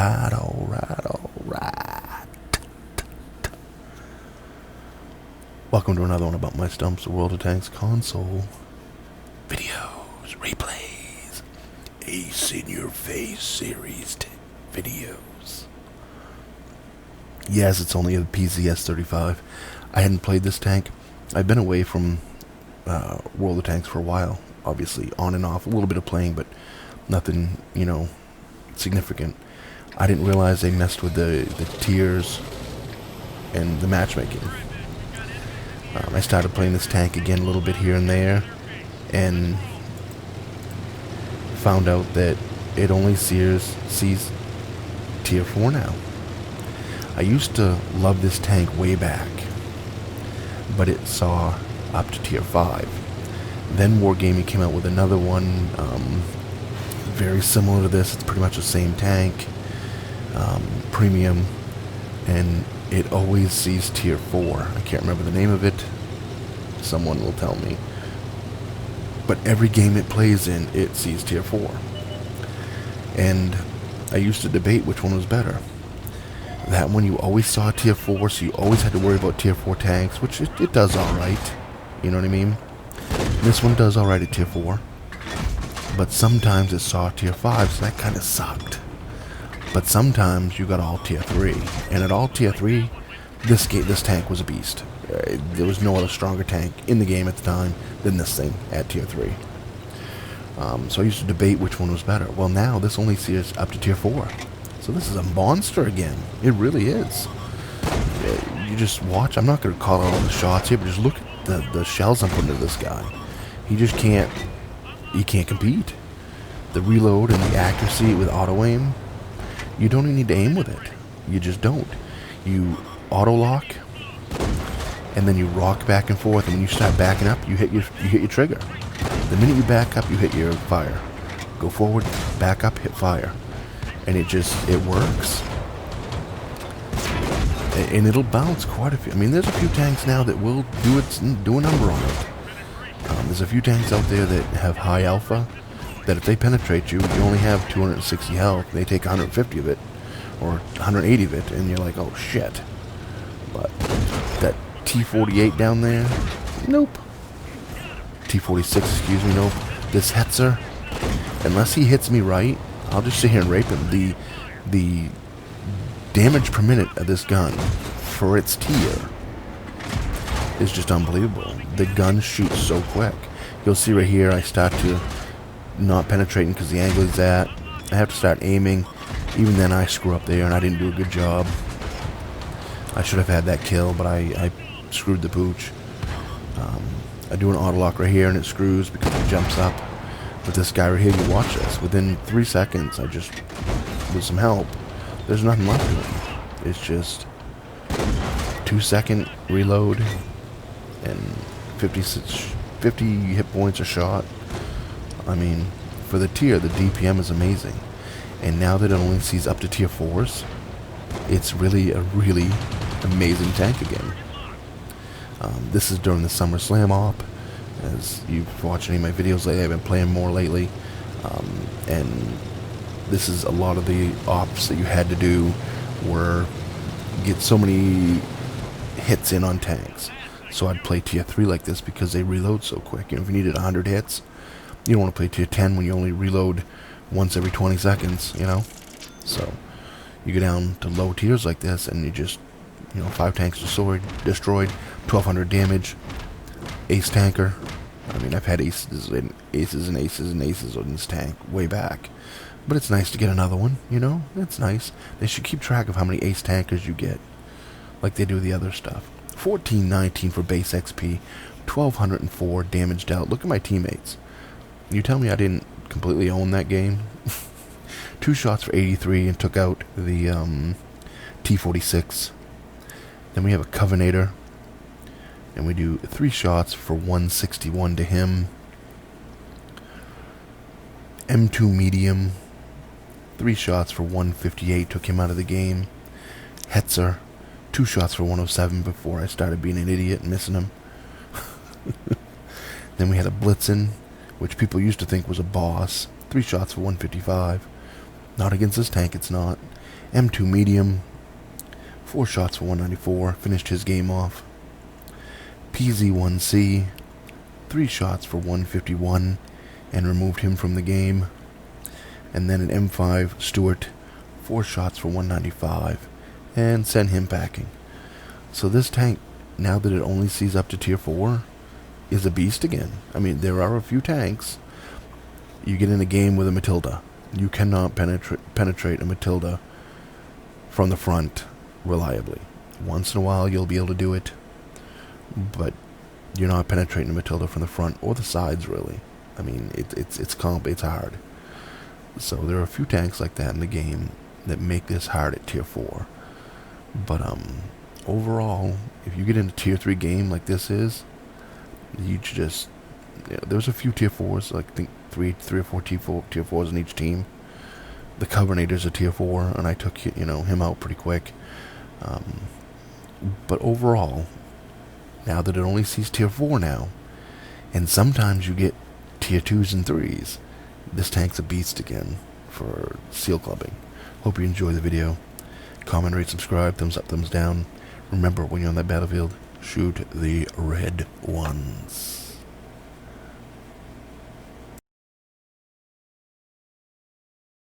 Alright, alright, alright. Welcome to another one about BumpmyStump's World of Tanks console. Videos, replays, ace in your face series videos. Yes, it's only a PZ S35. I hadn't played this tank. I've been away from World of Tanks for a while. Obviously, on and off, a little bit of playing, but nothing, significant. I didn't realize they messed with the tiers and the matchmaking. I started playing this tank again a little bit here and there, and found out that it only sees tier 4 now. I used to love this tank way back, but it saw up to tier 5. Then Wargaming came out with another one, very similar to this. It's pretty much the same tank, premium, and it always sees tier 4. I can't remember the name of it. Someone will tell me. But every game it plays in, it sees tier 4. And I used to debate which one was better. That one you always saw tier 4, so you always had to worry about tier 4 tanks, which it does alright. You know what I mean? This one does alright at tier 4. But sometimes it saw tier 5, so that kind of sucked. But sometimes you got all tier 3. And at all tier 3, this tank was a beast. There was no other stronger tank in the game at the time than this thing at tier 3. So I used to debate which one was better. Well, now this only sees up to tier 4. So this is a monster again. It really is. You just watch. I'm not going to call out all the shots here, but just look at the shells I'm putting into this guy. He just can't. You can't compete. The reload and the accuracy with auto aim, you don't even need to aim with it. You just don't. You auto lock, and then you rock back and forth. And when you start backing up, you hit your trigger. The minute you back up, you hit your fire. Go forward, back up, hit fire, and it works. And it'll bounce quite a few. I mean, there's a few tanks now that will do a number on it. There's a few tanks out there that have high alpha, that if they penetrate you, you only have 260 health. They take 150 of it, or 180 of it, and you're like, oh shit. But that T48 down there, nope. T46, excuse me, nope. This Hetzer, unless he hits me right, I'll just sit here and rape him. The damage per minute of this gun for its tier is just unbelievable. The gun shoots so quick. You'll see right here, I start to not penetrating because the angle is that. I have to start aiming. Even then I screw up there and I didn't do a good job. I should have had that kill, but I screwed the pooch. I do an auto lock right here and it screws because it jumps up. With this guy right here, you watch this. Within 3 seconds, with some help, there's nothing left to him. It's just 2-second reload and 50 hit points a shot. I mean, for the tier, the DPM is amazing. And now that it only sees up to tier 4s, it's really a really amazing tank again. This is during the SummerSlam op. As you've watched any of my videos lately, I've been playing more lately. And this is a lot of the ops that you had to do were get so many hits in on tanks. So I'd play tier 3 like this because they reload so quick. If you needed 100 hits, you don't want to play tier 10 when you only reload once every 20 seconds, So you go down to low tiers like this and you just, 5 tanks destroyed, 1200 damage, ace tanker. I mean, I've had aces and aces and aces and aces on this tank way back. But it's nice to get another one, It's nice. They should keep track of how many ace tankers you get, like they do the other stuff. 1419 for base XP, 1204 damage dealt. Look at my teammates. You tell me I didn't completely own that game? 2 shots for 83 and took out the T46. Then we have a Covenator, and we do 3 shots for 161 to him. M2 medium, 3 shots for 158, took him out of the game. Hetzer, 2 shots for 107 before I started being an idiot and missing him. Then we had a Blitzen, which people used to think was a boss. 3 shots for 155. Not against this tank, it's not. M2 medium, 4 shots for 194, finished his game off. PZ1C, 3 shots for 151, and removed him from the game. And then an M5 Stewart, 4 shots for 195, and sent him packing. So this tank, now that it only sees up to tier 4, is a beast again. I mean, there are a few tanks. You get in a game with a Matilda. You cannot penetrate a Matilda from the front reliably. Once in a while you'll be able to do it, but you're not penetrating a Matilda from the front or the sides, really. I mean, it's hard. So there are a few tanks like that in the game that make this hard at tier 4. But overall, if you get into tier 3 game like this is, you just, there's a few tier 4s, like I think three or four tier 4s in each team. The Covenanter's a tier 4, and I took him out pretty quick. But overall, now that it only sees tier 4 now, and sometimes you get tier 2s and 3s, this tank's a beast again for seal clubbing. Hope you enjoy the video. Comment, rate, subscribe, thumbs up, thumbs down. Remember, when you're on that battlefield, shoot the red ones.